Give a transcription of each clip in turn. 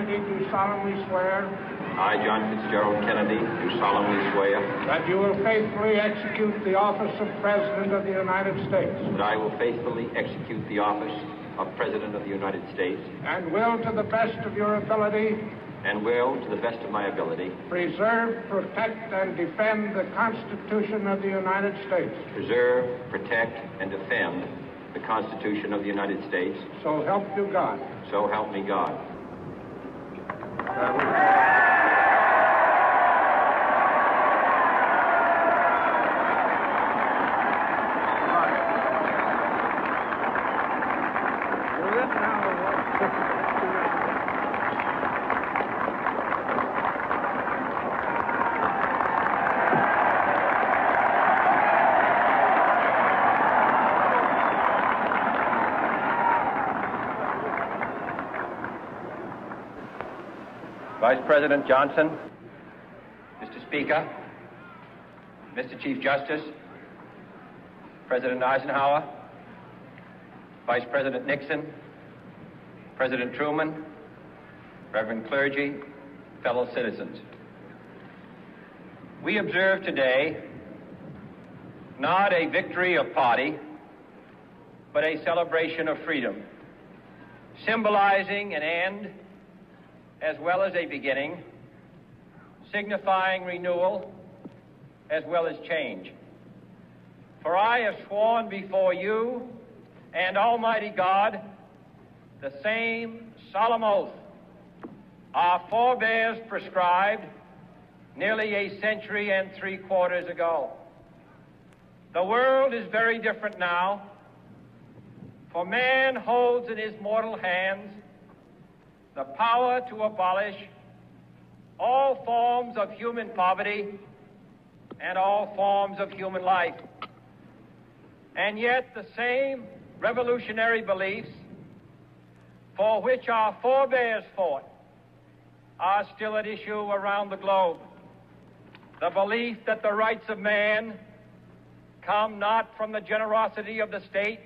Kennedy, do solemnly swear I, John Fitzgerald Kennedy, do solemnly swear that you will faithfully execute the office of President of the United States that I will faithfully execute the office of President of the United States and will, to the best of your ability, and will, to the best of my ability, preserve, protect, and defend the Constitution of the United States. preserve, protect, and defend the Constitution of the United States. So help you God. So help me God. Vice President Johnson, Mr. Speaker, Mr. Chief Justice, President Eisenhower, Vice President Nixon, President Truman, Reverend clergy, fellow citizens. We observe today not a victory of party, but a celebration of freedom, symbolizing an end as well as a beginning, signifying renewal as well as change. For I have sworn before you and Almighty God the same solemn oath our forebears prescribed nearly a century and 3/4 ago. The world is very different now, for man holds in his mortal hands the power to abolish all forms of human poverty and all forms of human life. And yet the same revolutionary beliefs for which our forebears fought are still at issue around the globe. The belief that the rights of man come not from the generosity of the state,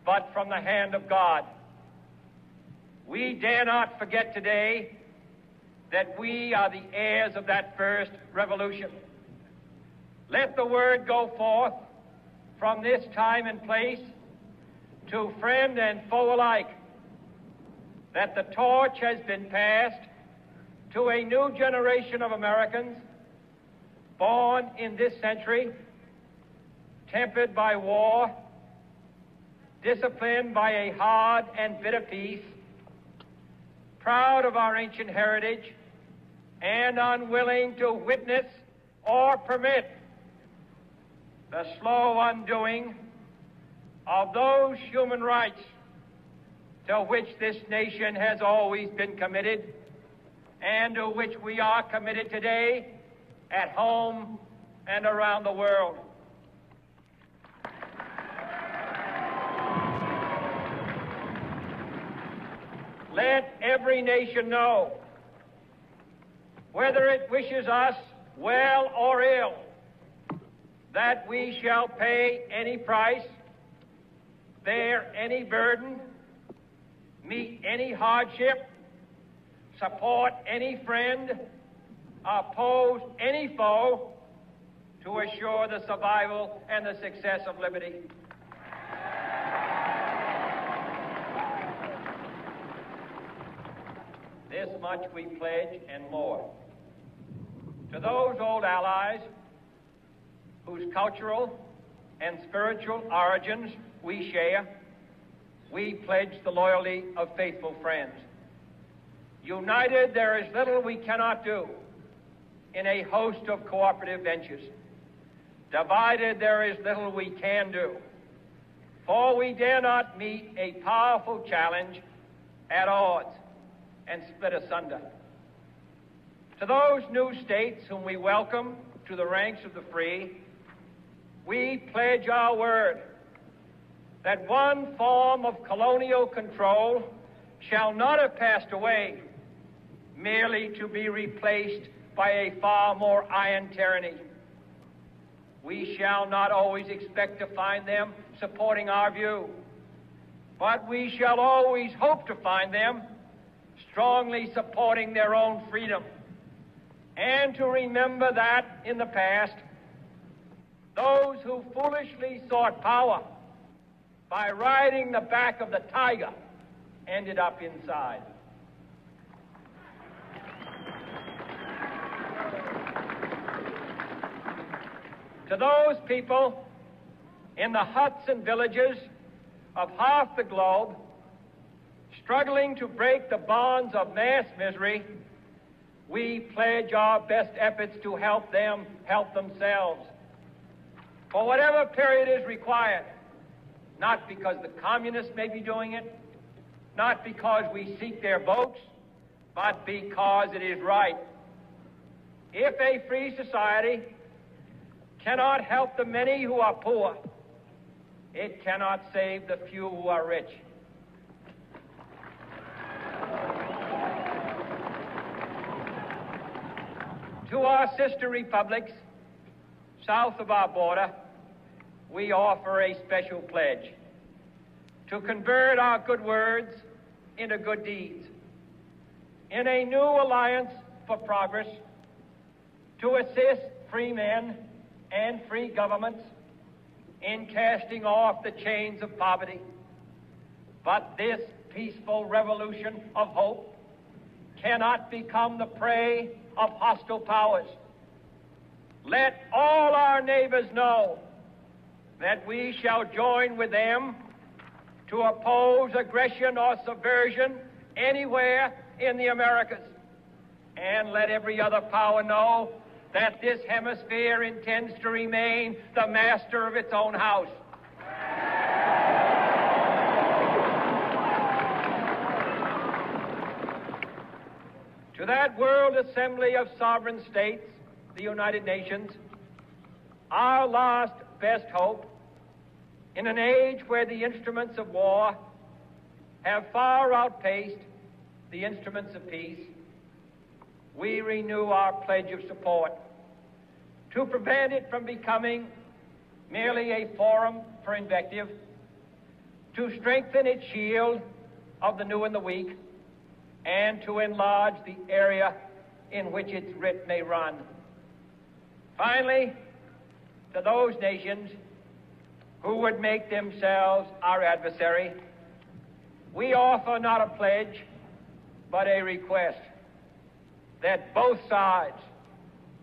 but from the hand of God. We dare not forget today that we are the heirs of that first revolution. Let the word go forth from this time and place to friend and foe alike that the torch has been passed to a new generation of Americans born in this century, tempered by war, disciplined by a hard and bitter peace, proud of our ancient heritage, and unwilling to witness or permit the slow undoing of those human rights to which this nation has always been committed and to which we are committed today at home and around the world. Let every nation know, whether it wishes us well or ill, that we shall pay any price, bear any burden, meet any hardship, support any friend, oppose any foe to assure the survival and the success of liberty. This much we pledge and more. To those old allies whose cultural and spiritual origins we share, we pledge the loyalty of faithful friends. United, there is little we cannot do in a host of cooperative ventures. Divided, there is little we can do, for we dare not meet a powerful challenge at odds and split asunder. To those new states whom we welcome to the ranks of the free, we pledge our word that one form of colonial control shall not have passed away merely to be replaced by a far more iron tyranny. We shall not always expect to find them supporting our view, but we shall always hope to find them strongly supporting their own freedom, and to remember that in the past, those who foolishly sought power by riding the back of the tiger ended up inside. To those people in the huts and villages of half the globe struggling to break the bonds of mass misery, we pledge our best efforts to help them help themselves for whatever period is required, not because the communists may be doing it, not because we seek their votes, but because it is right. If a free society cannot help the many who are poor, it cannot save the few who are rich. To our sister republics south of our border, we offer a special pledge to convert our good words into good deeds, in a new alliance for progress, to assist free men and free governments in casting off the chains of poverty. But this peaceful revolution of hope cannot become the prey of hostile powers. Let all our neighbors know that we shall join with them to oppose aggression or subversion anywhere in the Americas. And let every other power know that this hemisphere intends to remain the master of its own house. To that World Assembly of Sovereign States, the United Nations, our last best hope, in an age where the instruments of war have far outpaced the instruments of peace, we renew our pledge of support to prevent it from becoming merely a forum for invective, to strengthen its shield of the new and the weak, and to enlarge the area in which its writ may run. Finally, to those nations who would make themselves our adversary, we offer not a pledge, but a request that both sides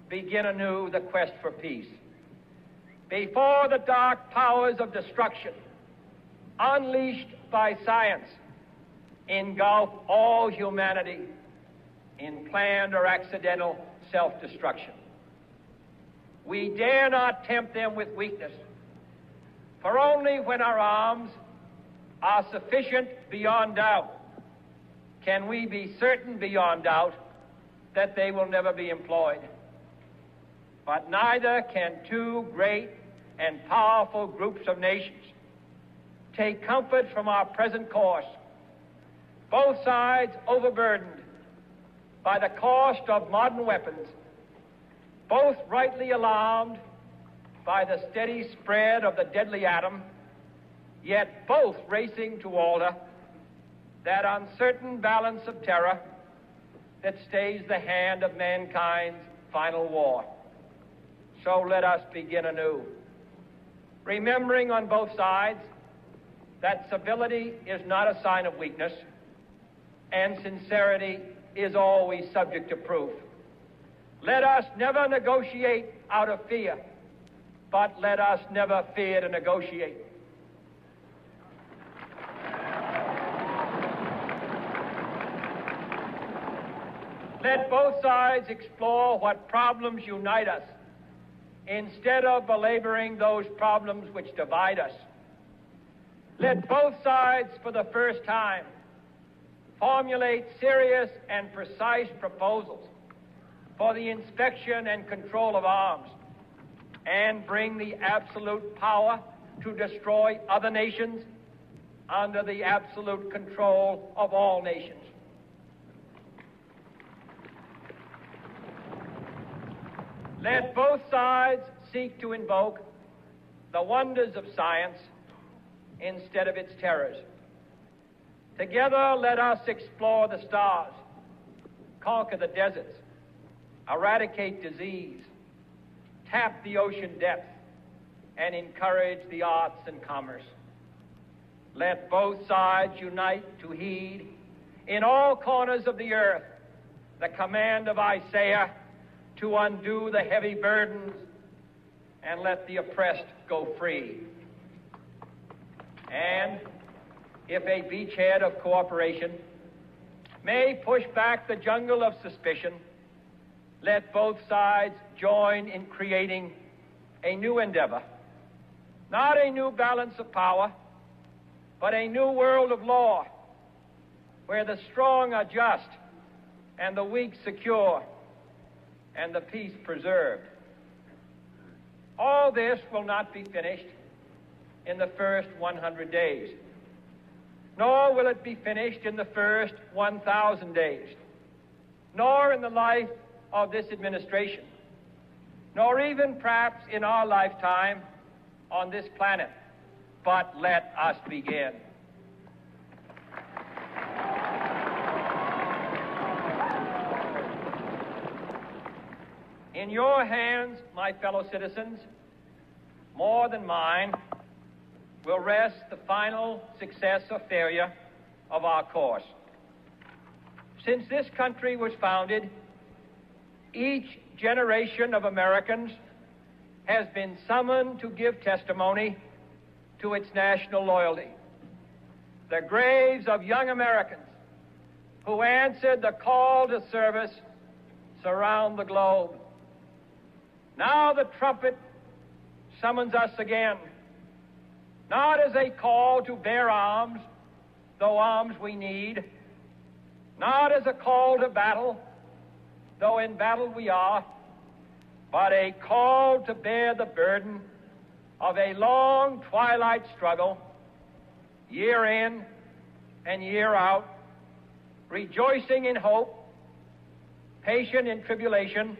begin anew the quest for peace. Before the dark powers of destruction, unleashed by science, engulf all humanity in planned or accidental self-destruction. We dare not tempt them with weakness, for only when our arms are sufficient beyond doubt can we be certain beyond doubt that they will never be employed. But neither can two great and powerful groups of nations take comfort from our present course, both sides overburdened by the cost of modern weapons, both rightly alarmed by the steady spread of the deadly atom, yet both racing to alter that uncertain balance of terror that stays the hand of mankind's final war. So let us begin anew, remembering on both sides that civility is not a sign of weakness, and sincerity is always subject to proof. Let us never negotiate out of fear, but let us never fear to negotiate. Let both sides explore what problems unite us, instead of belaboring those problems which divide us. Let both sides, for the first time, formulate serious and precise proposals for the inspection and control of arms, and bring the absolute power to destroy other nations under the absolute control of all nations. Let both sides seek to invoke the wonders of science instead of its terrors. Together, let us explore the stars conquer the deserts, eradicate disease, tap the ocean depth, and encourage the arts and commerce. Let both sides unite to heed in all corners of the earth the command of Isaiah to undo the heavy burdens and let the oppressed go free. And if a beachhead of cooperation may push back the jungle of suspicion, let both sides join in creating a new endeavor, not a new balance of power, but a new world of law, where the strong are just and the weak secure and the peace preserved. All this will not be finished in the first 100 days, nor will it be finished in the first 1,000 days, nor in the life of this administration, nor even perhaps in our lifetime on this planet. But let us begin. In your hands, my fellow citizens, more than mine, will rest the final success or failure of our course. Since this country was founded, each generation of Americans has been summoned to give testimony to its national loyalty. The graves of young Americans who answered the call to service surround the globe. Now the trumpet summons us again, not as a call to bear arms, though arms we need, not as a call to battle, though in battle we are, but a call to bear the burden of a long twilight struggle, year in and year out, rejoicing in hope, patient in tribulation,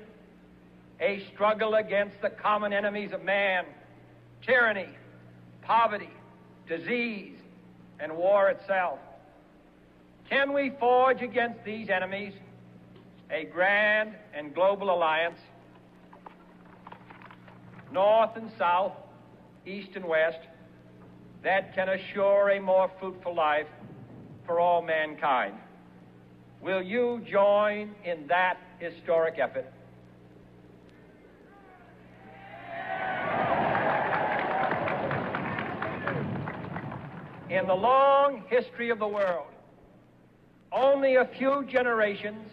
a struggle against the common enemies of man, tyranny, poverty, disease, and war itself. Can we forge against these enemies a grand and global alliance, North and South, East and West, that can assure a more fruitful life for all mankind? Will you join in that historic effort? In the long history of the world, only a few generations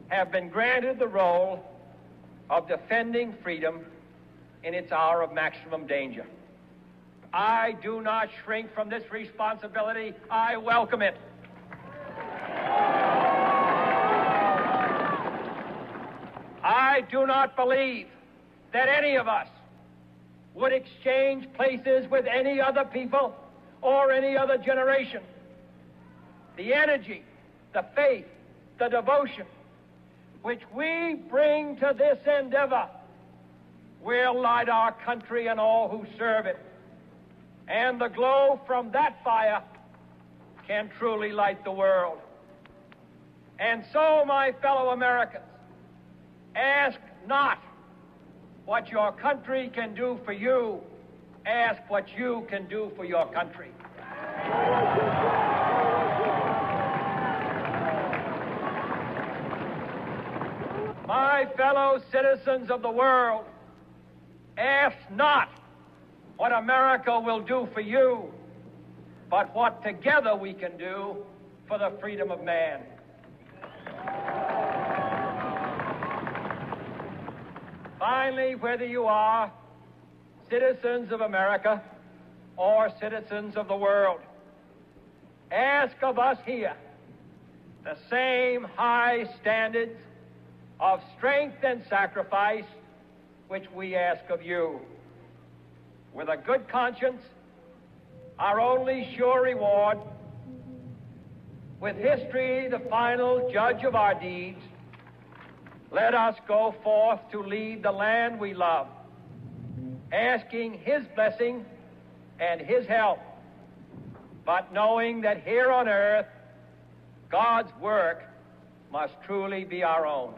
have been granted the role of defending freedom in its hour of maximum danger. I do not shrink from this responsibility. I welcome it. I do not believe that any of us would exchange places with any other people or any other generation. The energy, the faith, the devotion which we bring to this endeavor will light our country and all who serve it. And the glow from that fire can truly light the world. And so, my fellow Americans, ask not what your country can do for you. Ask what you can do for your country. My fellow citizens of the world, ask not what America will do for you, but what together we can do for the freedom of man. Finally, whether you are citizens of America or citizens of the world, ask of us here the same high standards of strength and sacrifice which we ask of you. With a good conscience, our only sure reward, with history the final judge of our deeds, let us go forth to lead the land we love, asking His blessing and His help, but knowing that here on earth, God's work must truly be our own.